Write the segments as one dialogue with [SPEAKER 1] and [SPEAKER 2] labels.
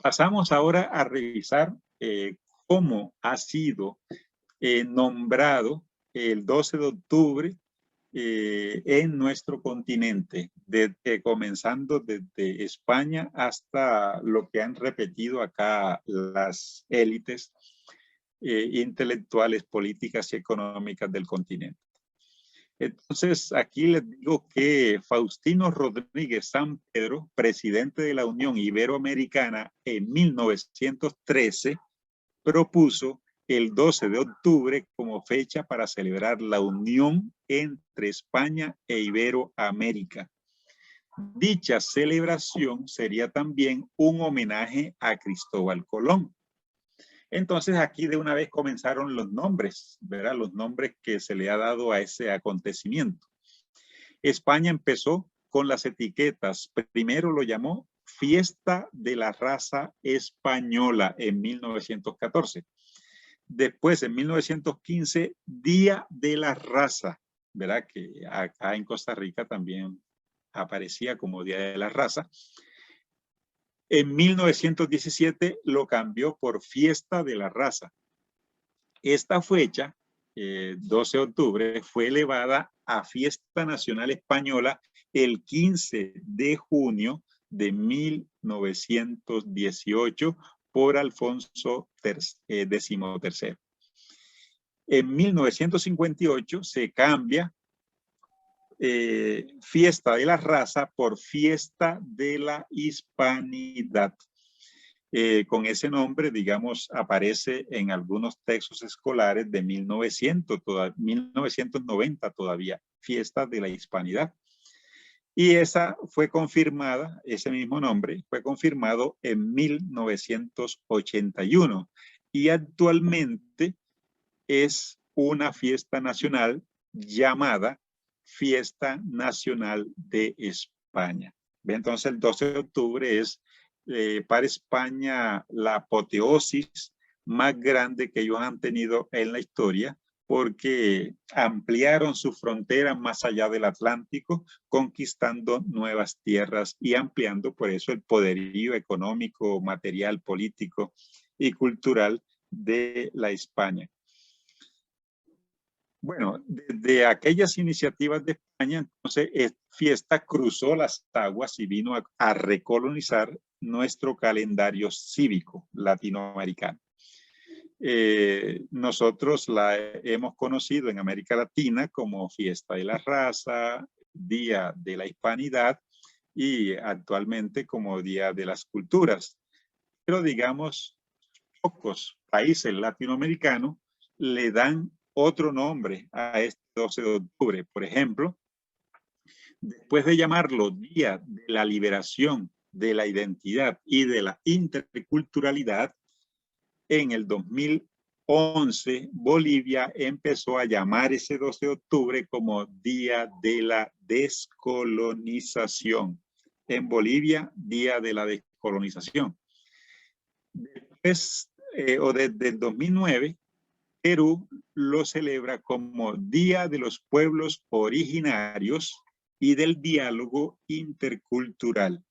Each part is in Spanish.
[SPEAKER 1] Pasamos ahora a revisar cómo ha sido nombrado el 12 de octubre en nuestro continente, comenzando desde España hasta lo que han repetido acá las élites intelectuales, políticas y económicas del continente. Entonces, aquí les digo que Faustino Rodríguez San Pedro, presidente de la Unión Iberoamericana en 1913, propuso el 12 de octubre como fecha para celebrar la unión entre España e Iberoamérica. Dicha celebración sería también un homenaje a Cristóbal Colón. Entonces aquí de una vez comenzaron los nombres, ¿verdad? Los nombres que se le ha dado a ese acontecimiento. España empezó con las etiquetas. Primero lo llamó Fiesta de la Raza Española en 1914. Después, en 1915, Día de la Raza, ¿verdad? Que acá en Costa Rica también aparecía como Día de la Raza. En 1917 lo cambió por Fiesta de la Raza. Esta fecha, 12 de octubre, fue elevada a Fiesta Nacional Española el 15 de junio de 1918 por Alfonso XIII. En 1958 se cambia Fiesta de la Raza por Fiesta de la Hispanidad. Con ese nombre, digamos, aparece en algunos textos escolares de 1990 todavía, Fiesta de la Hispanidad. Y esa fue confirmada, ese mismo nombre, fue confirmado en 1981 y actualmente es una fiesta nacional llamada Fiesta Nacional de España. Entonces el 12 de octubre es para España la apoteosis más grande que ellos han tenido en la historia, porque ampliaron su frontera más allá del Atlántico, conquistando nuevas tierras y ampliando por eso el poderío económico, material, político y cultural de la España. Bueno, desde aquellas iniciativas de España, entonces, esta fiesta cruzó las aguas y vino a recolonizar nuestro calendario cívico latinoamericano. Nosotros la hemos conocido en América Latina como Fiesta de la Raza, Día de la Hispanidad y actualmente como Día de las Culturas. Pero digamos, pocos países latinoamericanos le dan otro nombre a este 12 de octubre. Por ejemplo, después de llamarlo Día de la Liberación de la Identidad y de la Interculturalidad, en el 2011 Bolivia empezó a llamar ese 12 de octubre como Día de la Descolonización. En Bolivia, Día de la Descolonización. Después, desde el 2009, Perú lo celebra como Día de los Pueblos Originarios y del Diálogo Intercultural.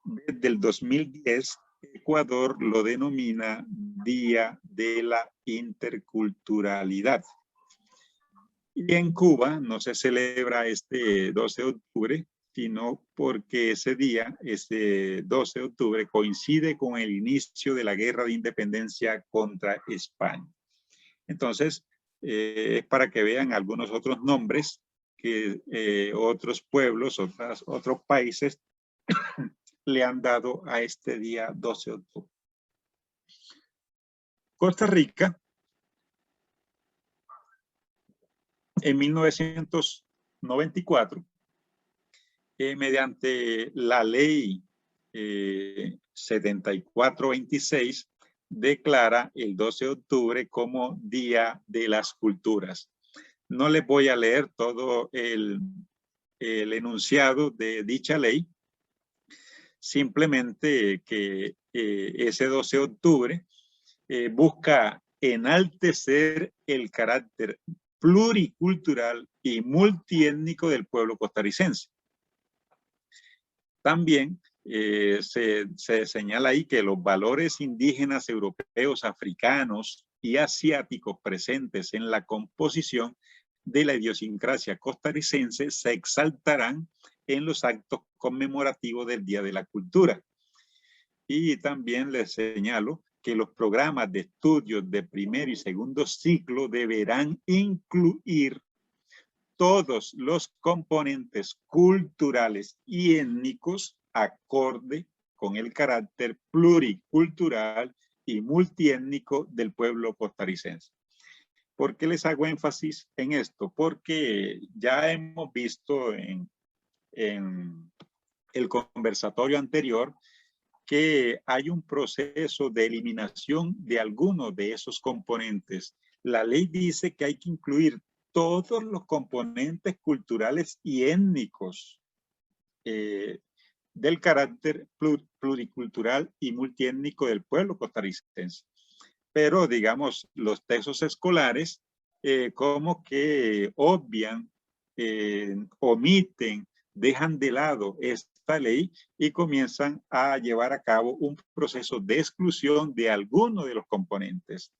[SPEAKER 1] Desde el 2010, Ecuador lo denomina Día de la Interculturalidad. Y en Cuba no se celebra este 12 de octubre, sino porque ese día, ese 12 de octubre, coincide con el inicio de la Guerra de Independencia contra España. Entonces, es para que vean algunos otros nombres que otros pueblos, otros países le han dado a este día 12 de octubre. Costa Rica, en 1994, mediante la ley 7426, declara el 12 de octubre como Día de las Culturas. No les voy a leer todo el enunciado de dicha ley, simplemente que ese 12 de octubre busca enaltecer el carácter pluricultural y multiétnico del pueblo costarricense. También se señala ahí que los valores indígenas europeos, africanos y asiáticos presentes en la composición de la idiosincrasia costarricense se exaltarán en los actos conmemorativos del Día de la Cultura. Y también les señalo que los programas de estudios de primer y segundo ciclo deberán incluir todos los componentes culturales y étnicos acorde con el carácter pluricultural y multiétnico del pueblo costarricense. ¿Por qué les hago énfasis en esto? Porque ya hemos visto en el conversatorio anterior que hay un proceso de eliminación de algunos de esos componentes. La ley dice que hay que incluir todos los componentes culturales y étnicos del carácter pluricultural y multiétnico del pueblo costarricense. Pero, digamos, los textos escolares como que obvian, omiten, dejan de lado esta ley y comienzan a llevar a cabo un proceso de exclusión de alguno de los componentes.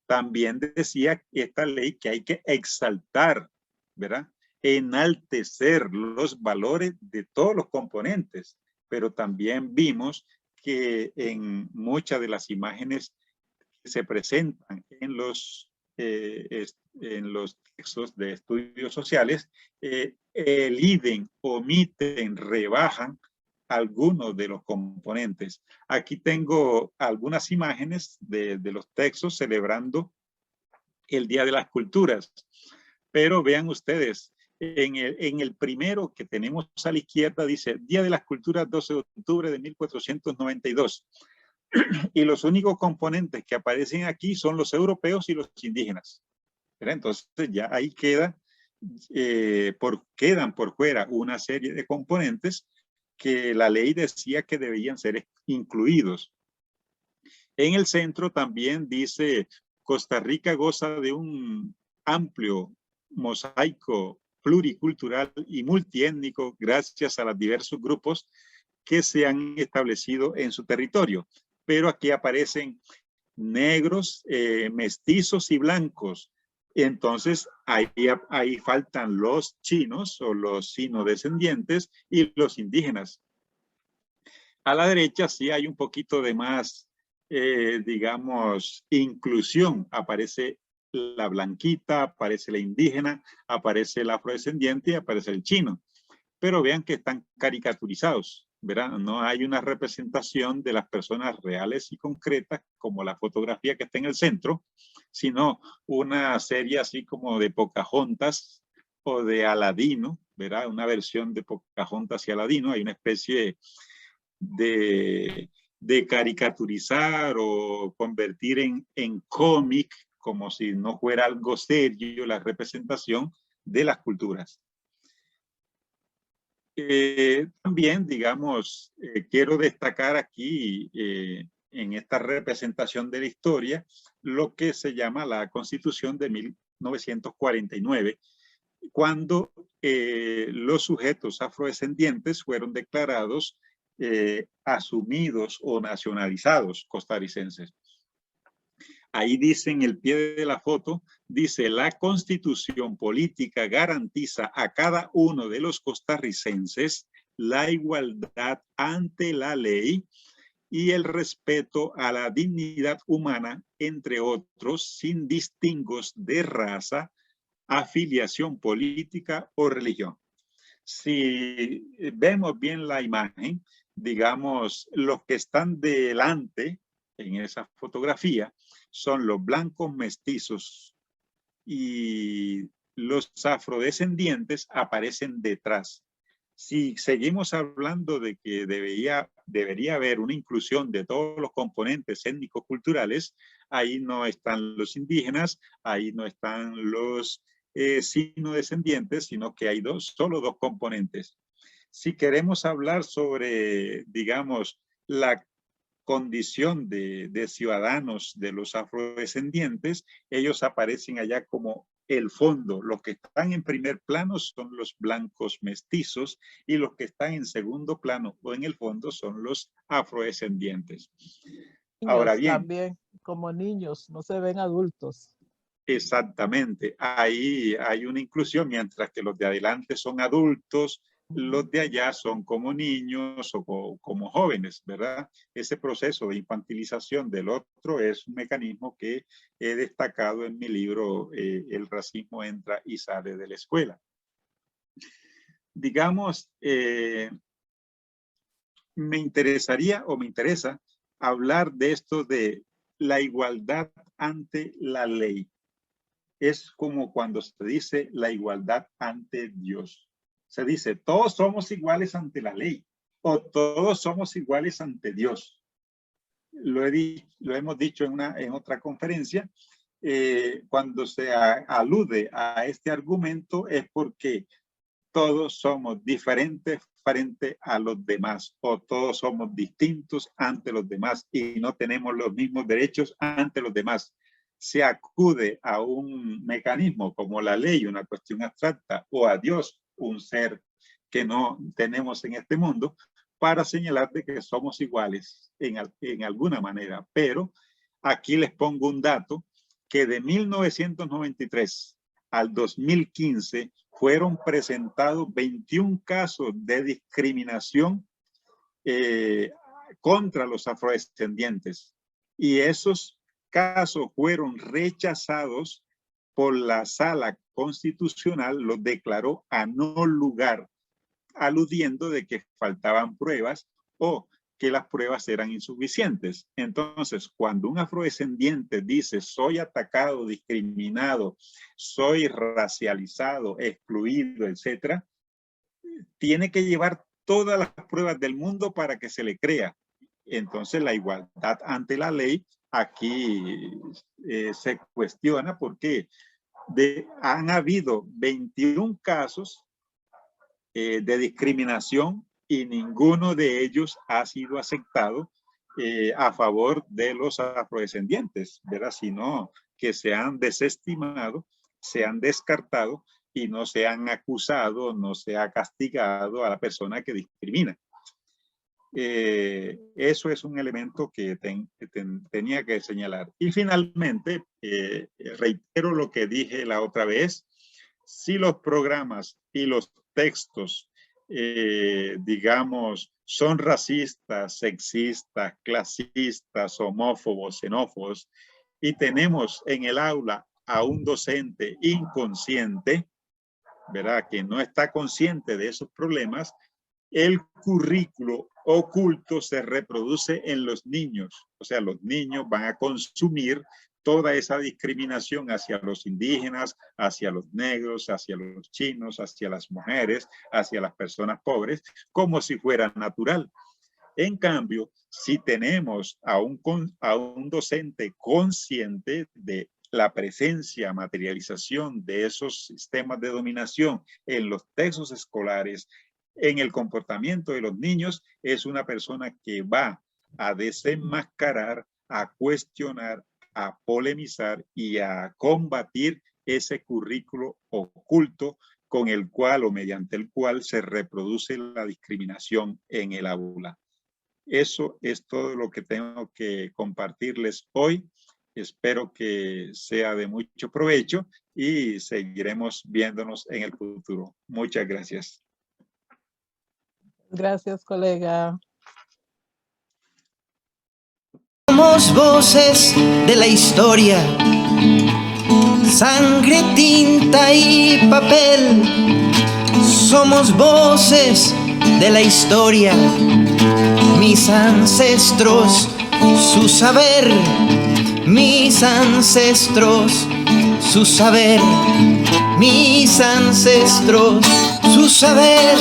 [SPEAKER 1] También decía esta ley que hay que exaltar, ¿verdad? Enaltecer los valores de todos los componentes, pero también vimos que en muchas de las imágenes que se presentan en los textos de estudios sociales, eliden, omiten, rebajan algunos de los componentes. Aquí tengo algunas imágenes de los textos celebrando el Día de las Culturas. Pero vean ustedes, en el primero que tenemos a la izquierda dice Día de las Culturas 12 de octubre de 1492. Y los únicos componentes que aparecen aquí son los europeos y los indígenas. ¿Verdad? Entonces ya ahí quedan por fuera una serie de componentes que la ley decía que debían ser incluidos. En el centro también dice Costa Rica goza de un amplio mosaico pluricultural y multiétnico gracias a los diversos grupos que se han establecido en su territorio. Pero aquí aparecen negros, mestizos y blancos. Entonces, ahí faltan los chinos o los sino-descendientes y los indígenas. A la derecha sí hay un poquito de más, digamos, inclusión. Aparece la blanquita, aparece la indígena, aparece el afrodescendiente y aparece el chino. Pero vean que están caricaturizados, ¿verdad? No hay una representación de las personas reales y concretas como la fotografía que está en el centro, sino una serie así como de Pocahontas o de Aladino, ¿verdad? Una versión de Pocahontas y Aladino. Hay una especie de caricaturizar o convertir en cómic como si no fuera algo serio la representación de las culturas. También, digamos, quiero destacar aquí en esta representación de la historia lo que se llama la Constitución de 1949, cuando los sujetos afrodescendientes fueron declarados asumidos o nacionalizados costarricenses. Ahí dice en el pie de la foto, dice, la Constitución política garantiza a cada uno de los costarricenses la igualdad ante la ley y el respeto a la dignidad humana, entre otros, sin distingos de raza, afiliación política o religión. Si vemos bien la imagen, digamos, los que están delante en esa fotografía son los blancos mestizos y los afrodescendientes aparecen detrás. Si seguimos hablando de que debería haber una inclusión de todos los componentes étnicos culturales, ahí no están los indígenas, ahí no están los sino-descendientes, sino que hay solo dos componentes. Si queremos hablar sobre, digamos, la condición de ciudadanos de los afrodescendientes, ellos aparecen allá como el fondo. Los que están en primer plano son los blancos mestizos y los que están en segundo plano o en el fondo son los afrodescendientes. Ahora bien,
[SPEAKER 2] también como niños, no se ven adultos.
[SPEAKER 1] Exactamente, ahí hay una inclusión, mientras que los de adelante son adultos, los de allá son como niños o como jóvenes, ¿verdad? Ese proceso de infantilización del otro es un mecanismo que he destacado en mi libro, El racismo entra y sale de la escuela. Digamos, me interesa hablar de esto de la igualdad ante la ley. Es como cuando se dice la igualdad ante Dios. Se dice, todos somos iguales ante la ley o todos somos iguales ante Dios. Lo hemos dicho en otra conferencia. Cuando se alude a este argumento es porque todos somos diferentes frente a los demás o todos somos distintos ante los demás y no tenemos los mismos derechos ante los demás. Se acude a un mecanismo como la ley, una cuestión abstracta, o a Dios, un ser que no tenemos en este mundo, para señalar de que somos iguales en alguna manera. Pero aquí les pongo un dato, que de 1993 al 2015 fueron presentados 21 casos de discriminación contra los afrodescendientes. Y esos casos fueron rechazados por la Sala Constitucional, los declaró a no lugar, aludiendo de que faltaban pruebas o que las pruebas eran insuficientes. Entonces, cuando un afrodescendiente dice soy atacado, discriminado, soy racializado, excluido, etcétera, tiene que llevar todas las pruebas del mundo para que se le crea. Entonces, la igualdad ante la ley aquí se cuestiona porque han habido 21 casos de discriminación y ninguno de ellos ha sido aceptado a favor de los afrodescendientes, ¿verdad? Sino que se han desestimado, se han descartado y no se han acusado, no se ha castigado a la persona que discrimina. Eso es un elemento que tenía que señalar. Y finalmente, reitero lo que dije la otra vez, si los programas y los textos, digamos, son racistas, sexistas, clasistas, homófobos, xenófobos, y tenemos en el aula a un docente inconsciente, ¿verdad? Que no está consciente de esos problemas, el currículo oculto se reproduce en los niños. O sea, los niños van a consumir toda esa discriminación hacia los indígenas, hacia los negros, hacia los chinos, hacia las mujeres, hacia las personas pobres, como si fuera natural. En cambio, si tenemos a un docente consciente de la presencia, materialización de esos sistemas de dominación en los textos escolares, en el comportamiento de los niños, es una persona que va a desenmascarar, a cuestionar, a polemizar y a combatir ese currículo oculto con el cual o mediante el cual se reproduce la discriminación en el aula. Eso es todo lo que tengo que compartirles hoy. Espero que sea de mucho provecho y seguiremos viéndonos en el futuro. Muchas gracias.
[SPEAKER 2] Gracias, colega.
[SPEAKER 3] Somos voces de la historia, sangre, tinta y papel. Somos voces de la historia, mis ancestros, su saber, mis ancestros, su saber, mis ancestros, su saber.